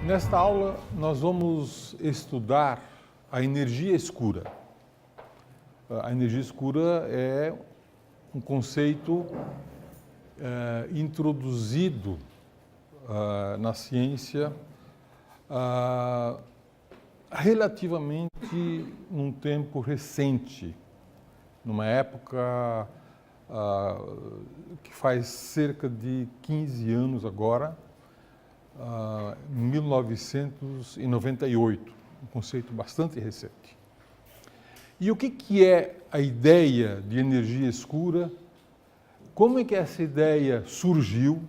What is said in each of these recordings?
Nesta aula, nós vamos estudar a energia escura. A energia escura é um conceito introduzido na ciência relativamente num tempo recente, numa época que faz cerca de 15 anos agora, 1998, um conceito bastante recente. E o que é a ideia de energia escura? Como é que essa ideia surgiu?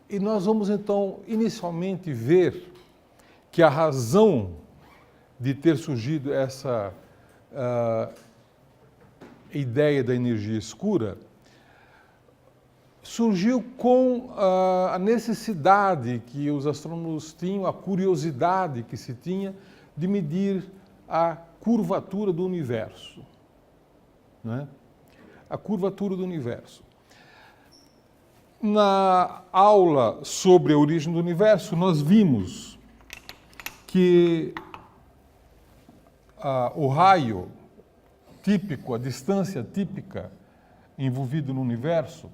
E nós vamos então inicialmente ver que a razão de ter surgido essa ideia da energia escura surgiu com a necessidade que os astrônomos tinham, a curiosidade que se tinha de medir a curvatura do universo, né? A curvatura do universo. Na aula sobre a origem do universo, nós vimos que o raio típico, a distância típica envolvida no universo,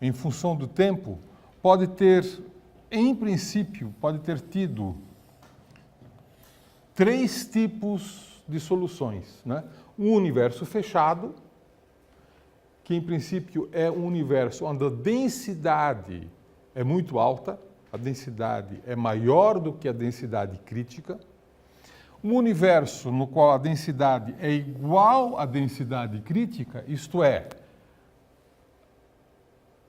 em função do tempo, pode ter, em princípio, pode ter tido 3 tipos de soluções, né? Um universo fechado, que em princípio é um universo onde a densidade é muito alta, a densidade é maior do que a densidade crítica. Um universo no qual a densidade é igual à densidade crítica, isto é,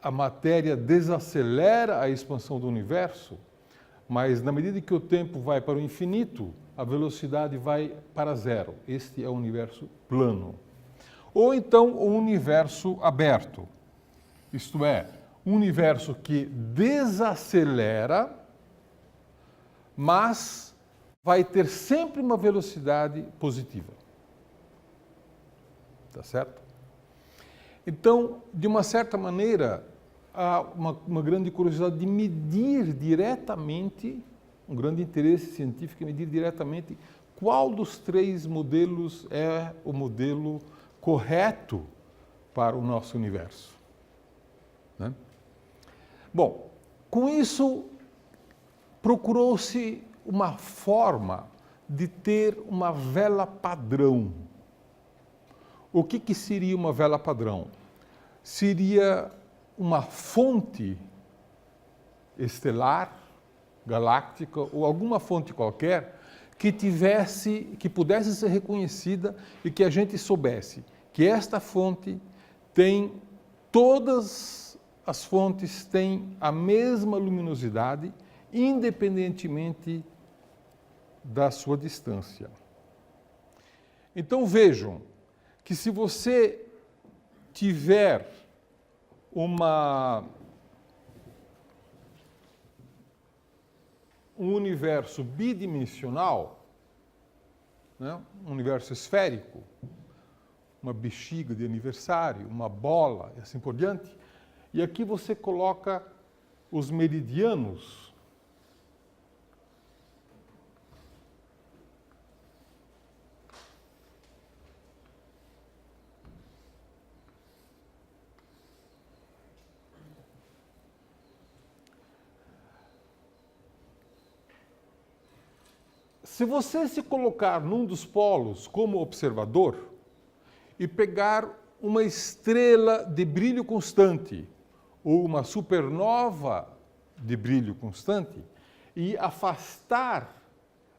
a matéria desacelera a expansão do universo, mas na medida que o tempo vai para o infinito, a velocidade vai para zero. Este é o universo plano. Ou então o universo aberto, isto é, um universo que desacelera, mas vai ter sempre uma velocidade positiva. Tá certo? Então, de uma certa maneira, há uma grande curiosidade de medir diretamente, um grande interesse científico em medir diretamente qual dos 3 modelos é o modelo correto para o nosso universo, né? Bom, com isso, procurou-se uma forma de ter uma vela padrão. O que seria uma vela padrão? Seria uma fonte estelar, galáctica ou alguma fonte qualquer que pudesse ser reconhecida e que a gente soubesse que esta fonte todas as fontes têm a mesma luminosidade, independentemente da sua distância. Então vejam que se você tiver um universo bidimensional, né? Um universo esférico, uma bexiga de aniversário, uma bola e assim por diante, e aqui você coloca os meridianos Se você se colocar num dos polos como observador e pegar uma estrela de brilho constante ou uma supernova de brilho constante e afastar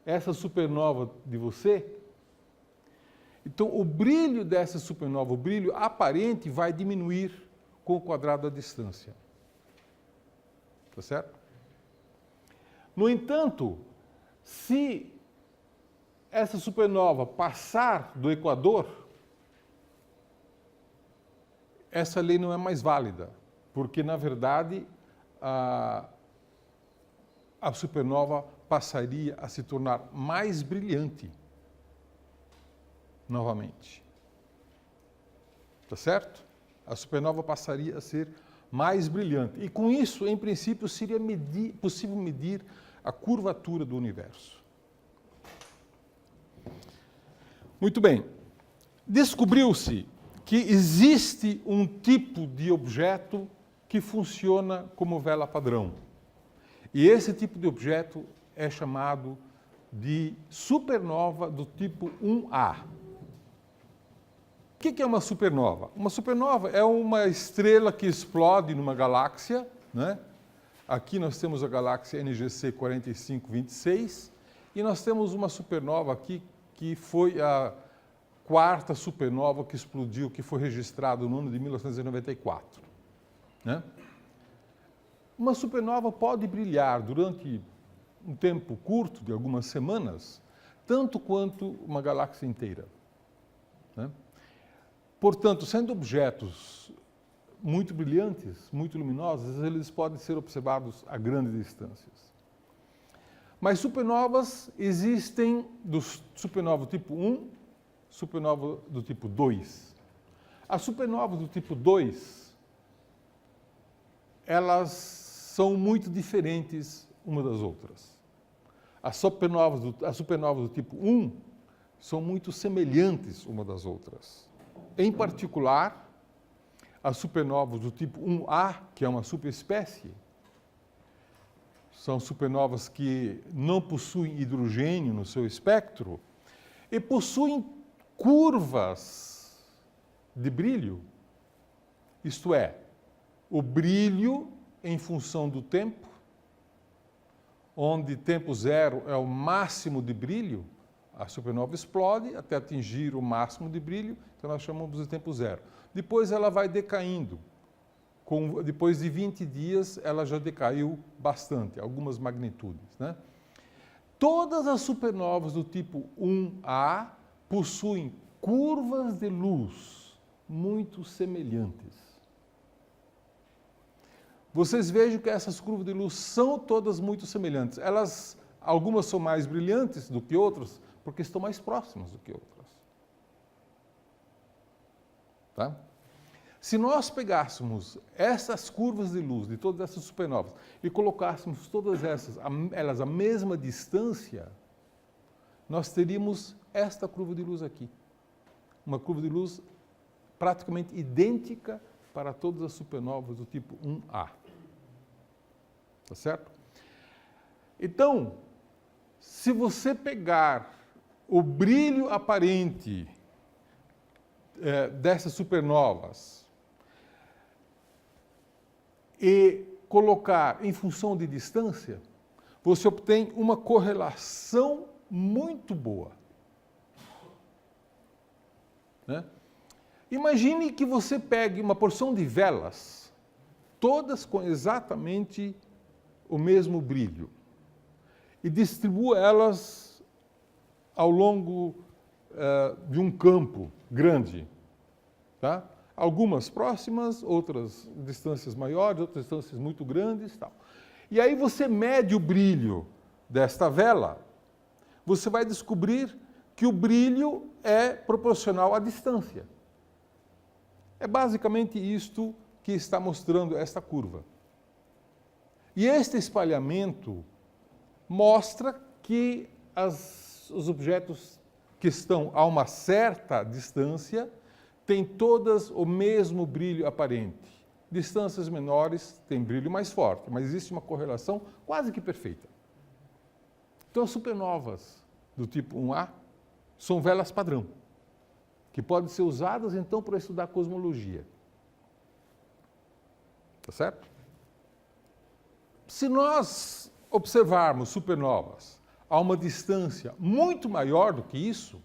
essa supernova de você, então o brilho dessa supernova, o brilho aparente, vai diminuir com o quadrado da distância. Tá certo? No entanto, se essa supernova passar do equador, essa lei não é mais válida, porque, na verdade, a supernova passaria a se tornar mais brilhante novamente. Tá certo? A supernova passaria a ser mais brilhante. E com isso, em princípio, seria possível medir a curvatura do universo. Muito bem. Descobriu-se que existe um tipo de objeto que funciona como vela padrão. E esse tipo de objeto é chamado de supernova do tipo 1A. O que é uma supernova? Uma supernova é uma estrela que explode numa galáxia, né? Aqui nós temos a galáxia NGC 4526 e nós temos uma supernova aqui que foi a quarta supernova que explodiu, que foi registrada no ano de 1994. Né? Uma supernova pode brilhar durante um tempo curto, de algumas semanas, tanto quanto uma galáxia inteira. Né? Portanto, sendo objetos muito brilhantes, muito luminosos, eles podem ser observados a grandes distâncias. Mas supernovas existem do supernova do tipo 1, supernova do tipo 2. As supernovas do tipo 2, elas são muito diferentes umas das outras. As supernovas do tipo 1 são muito semelhantes umas das outras. Em particular, as supernovas do tipo 1A, que é uma superespécie, são supernovas que não possuem hidrogênio no seu espectro e possuem curvas de brilho, isto é, o brilho em função do tempo, onde tempo zero é o máximo de brilho, a supernova explode até atingir o máximo de brilho, então nós chamamos de tempo zero. Depois ela vai decaindo. Depois de 20 dias, ela já decaiu bastante, algumas magnitudes. Né? Todas as supernovas do tipo 1A possuem curvas de luz muito semelhantes. Vocês vejam que essas curvas de luz são todas muito semelhantes. Algumas são mais brilhantes do que outras, porque estão mais próximas do que outras. Tá? Se nós pegássemos essas curvas de luz de todas essas supernovas e colocássemos todas elas à mesma distância, nós teríamos esta curva de luz aqui. Uma curva de luz praticamente idêntica para todas as supernovas do tipo 1A. Tá certo? Então, se você pegar o brilho aparente dessas supernovas e colocar em função de distância, você obtém uma correlação muito boa. Né? Imagine que você pegue uma porção de velas, todas com exatamente o mesmo brilho, e distribua elas ao longo de um campo grande. Tá? Algumas próximas, outras distâncias maiores, outras distâncias muito grandes. Tal. E aí você mede o brilho desta vela, você vai descobrir que o brilho é proporcional à distância. É basicamente isto que está mostrando esta curva. E este espalhamento mostra que os objetos que estão a uma certa distância têm todas o mesmo brilho aparente. Distâncias menores têm brilho mais forte, mas existe uma correlação quase que perfeita. Então, as supernovas do tipo 1A são velas padrão, que podem ser usadas, então, para estudar cosmologia. Tá certo? Se nós observarmos supernovas a uma distância muito maior do que isso,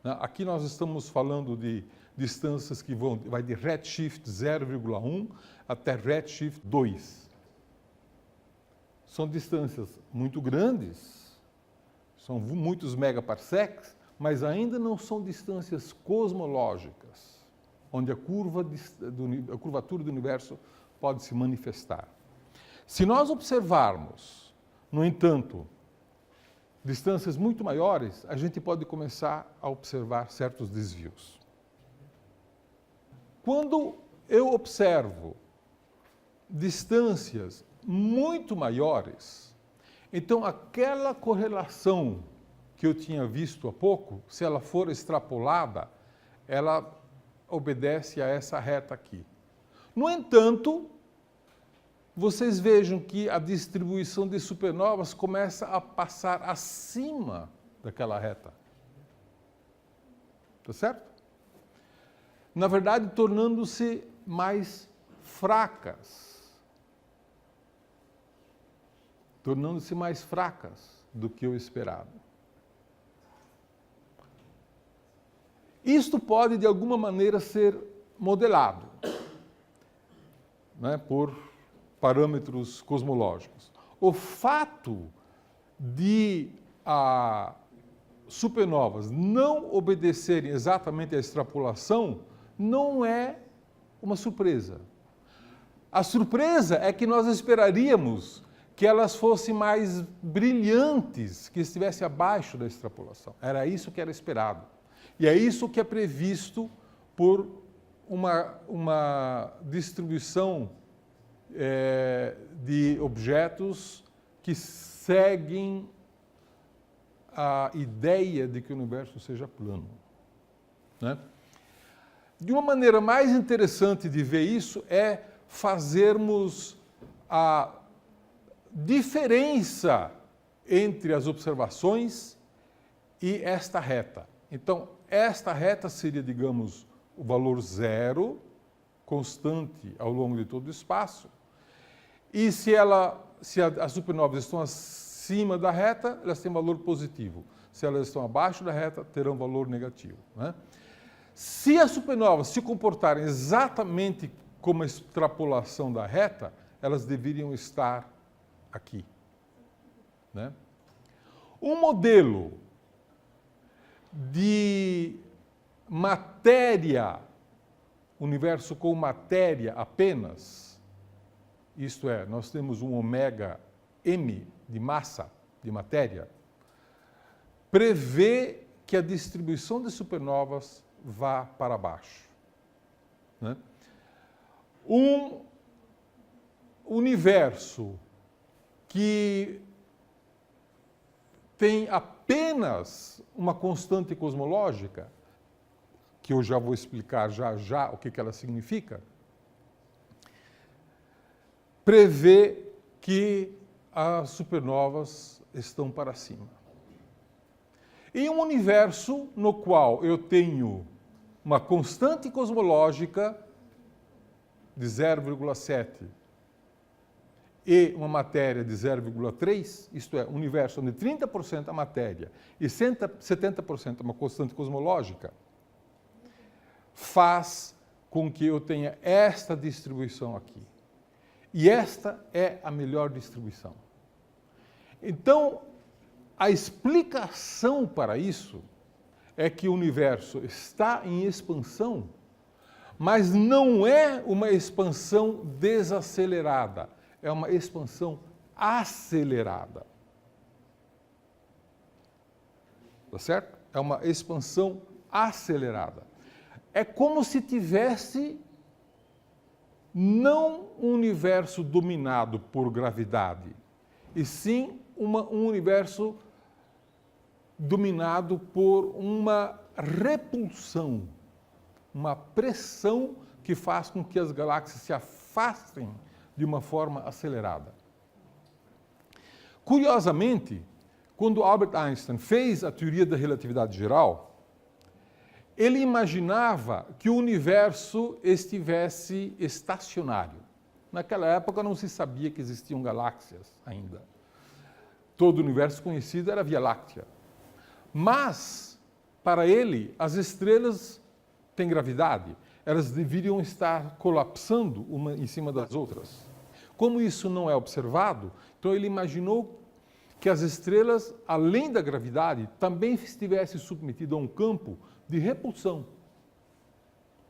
né, aqui nós estamos falando de distâncias que vai de redshift 0,1 até redshift 2. São distâncias muito grandes, são muitos megaparsecs, mas ainda não são distâncias cosmológicas, onde a curvatura do universo pode se manifestar. Se nós observarmos, no entanto, distâncias muito maiores, a gente pode começar a observar certos desvios. Quando eu observo distâncias muito maiores, então aquela correlação que eu tinha visto há pouco, se ela for extrapolada, ela obedece a essa reta aqui. No entanto, vocês vejam que a distribuição de supernovas começa a passar acima daquela reta. Tá certo? Na verdade, tornando-se mais fracas. Tornando-se mais fracas do que o esperado. Isto pode, de alguma maneira, ser modelado, né, por parâmetros cosmológicos. O fato de supernovas não obedecerem exatamente à extrapolação não é uma surpresa. A surpresa é que nós esperaríamos que elas fossem mais brilhantes, que estivessem abaixo da extrapolação. Era isso que era esperado. E é isso que é previsto por uma distribuição de objetos que seguem a ideia de que o universo seja plano, né? De uma maneira mais interessante de ver isso é fazermos a diferença entre as observações e esta reta. Então, esta reta seria, digamos, o valor zero, constante ao longo de todo o espaço. E se as supernovas estão acima da reta, elas têm valor positivo. Se elas estão abaixo da reta, terão valor negativo, né? Se as supernovas se comportarem exatamente como a extrapolação da reta, elas deveriam estar aqui, né? Um modelo de matéria, universo com matéria apenas, isto é, nós temos um ômega m de massa, de matéria, prevê que a distribuição de supernovas vá para baixo, né? Um universo que tem apenas uma constante cosmológica, que eu já vou explicar já o que ela significa, prevê que as supernovas estão para cima. Em um universo no qual eu tenho uma constante cosmológica de 0,7 e uma matéria de 0,3, isto é, um universo onde 30% é matéria e 70% é uma constante cosmológica, faz com que eu tenha esta distribuição aqui. E esta é a melhor distribuição. Então, a explicação para isso é que o universo está em expansão, mas não é uma expansão desacelerada, é uma expansão acelerada. Tá certo? É uma expansão acelerada. É como se tivesse não um universo dominado por gravidade, e sim um universo dominado por uma repulsão, uma pressão que faz com que as galáxias se afastem de uma forma acelerada. Curiosamente, quando Albert Einstein fez a teoria da relatividade geral, ele imaginava que o universo estivesse estacionário. Naquela época não se sabia que existiam galáxias ainda. Todo o universo conhecido era a Via Láctea. Mas, para ele, as estrelas têm gravidade. Elas deveriam estar colapsando uma em cima das outras. Como isso não é observado, então ele imaginou que as estrelas, além da gravidade, também estivessem submetidas a um campo de repulsão.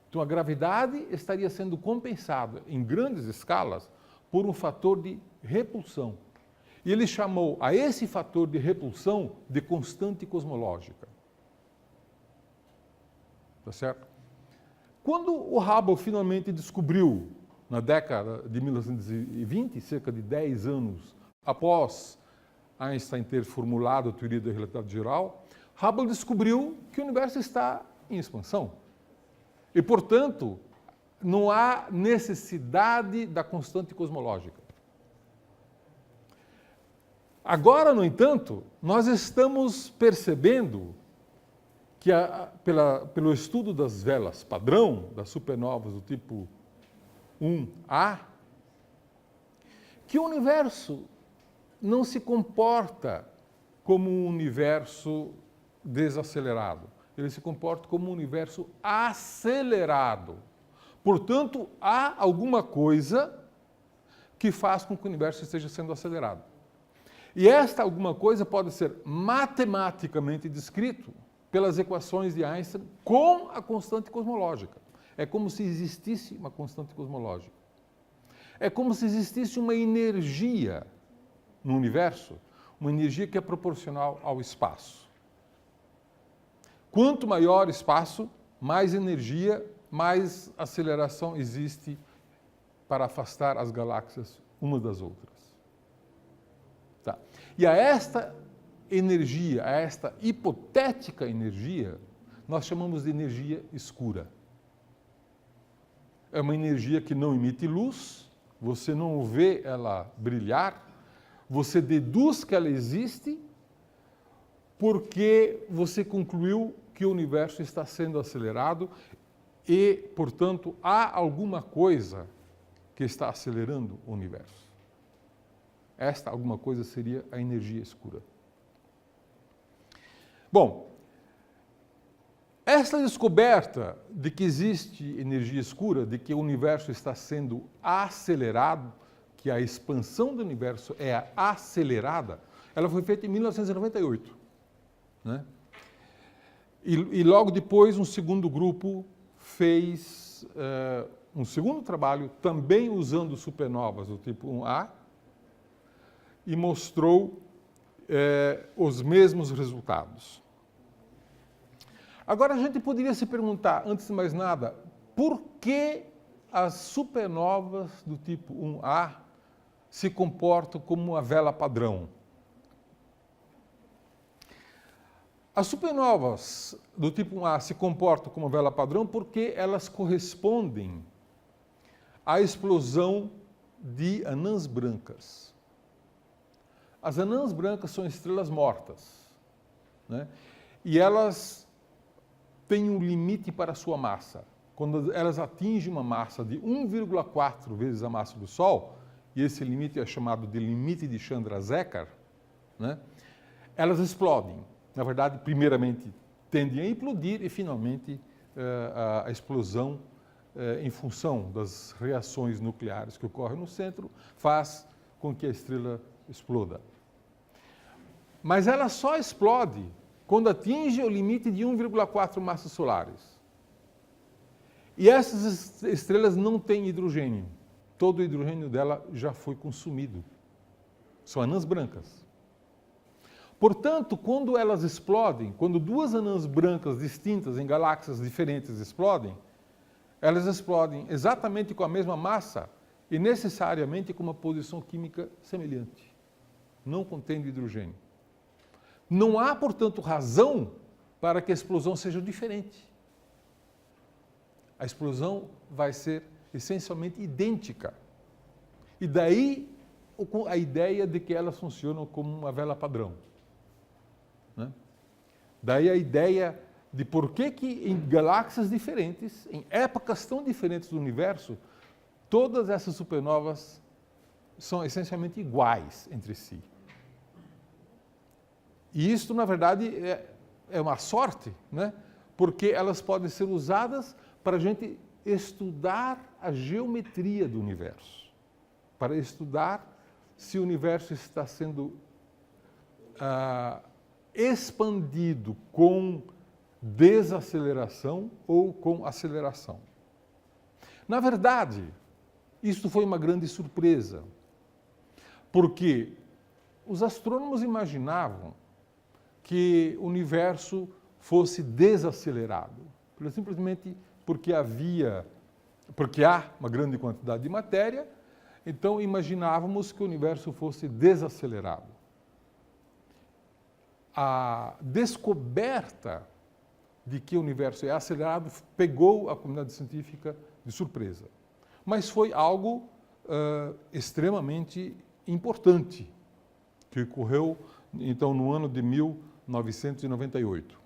Então a gravidade estaria sendo compensada em grandes escalas por um fator de repulsão. E ele chamou a esse fator de repulsão de constante cosmológica. Tá certo? Quando o Hubble finalmente descobriu, na década de 1920, cerca de 10 anos após Einstein ter formulado a teoria da relatividade geral, Hubble descobriu que o universo está em expansão. E, portanto, não há necessidade da constante cosmológica. Agora, no entanto, nós estamos percebendo que, pelo estudo das velas padrão, das supernovas do tipo 1A, que o universo não se comporta como um universo desacelerado. Ele se comporta como um universo acelerado. Portanto, há alguma coisa que faz com que o universo esteja sendo acelerado. E esta alguma coisa pode ser matematicamente descrito pelas equações de Einstein com a constante cosmológica. É como se existisse uma constante cosmológica. É como se existisse uma energia no universo, uma energia que é proporcional ao espaço. Quanto maior o espaço, mais energia, mais aceleração existe para afastar as galáxias umas das outras. Tá. E a esta energia, a esta hipotética energia, nós chamamos de energia escura. É uma energia que não emite luz, você não vê ela brilhar, você deduz que ela existe porque você concluiu que o universo está sendo acelerado e, portanto, há alguma coisa que está acelerando o universo. Esta alguma coisa seria a energia escura. Bom, esta descoberta de que existe energia escura, de que o universo está sendo acelerado, que a expansão do universo é acelerada, ela foi feita em 1998. Né? E logo depois um segundo grupo fez um segundo trabalho, também usando supernovas do tipo 1A, e mostrou os mesmos resultados. Agora a gente poderia se perguntar, antes de mais nada, por que as supernovas do tipo 1A se comportam como uma vela padrão? As supernovas do tipo 1A se comportam como vela padrão porque elas correspondem à explosão de anãs brancas. As anãs brancas são estrelas mortas, né? E elas têm um limite para a sua massa. Quando elas atingem uma massa de 1,4 vezes a massa do Sol, e esse limite é chamado de limite de Chandrasekhar, né? Elas explodem. Na verdade, primeiramente tendem a implodir e, finalmente, a explosão, em função das reações nucleares que ocorrem no centro, faz com que a estrela exploda. Mas ela só explode quando atinge o limite de 1,4 massas solares. E essas estrelas não têm hidrogênio. Todo o hidrogênio dela já foi consumido. São anãs brancas. Portanto, quando elas explodem, quando duas anãs brancas distintas em galáxias diferentes explodem, elas explodem exatamente com a mesma massa e necessariamente com uma posição química semelhante, não contendo hidrogênio. Não há, portanto, razão para que a explosão seja diferente. A explosão vai ser essencialmente idêntica. E daí a ideia de que elas funcionam como uma vela padrão. Né? Daí a ideia de por que em galáxias diferentes, em épocas tão diferentes do universo, todas essas supernovas são essencialmente iguais entre si. E isto, na verdade, é uma sorte, né? Porque elas podem ser usadas para a gente estudar a geometria do universo, para estudar se o universo está sendo expandido com desaceleração ou com aceleração. Na verdade, isto foi uma grande surpresa, porque os astrônomos imaginavam que o universo fosse desacelerado, simplesmente porque há uma grande quantidade de matéria, então imaginávamos que o universo fosse desacelerado. A descoberta de que o universo é acelerado pegou a comunidade científica de surpresa. Mas foi algo extremamente importante, que ocorreu então no ano de 1998.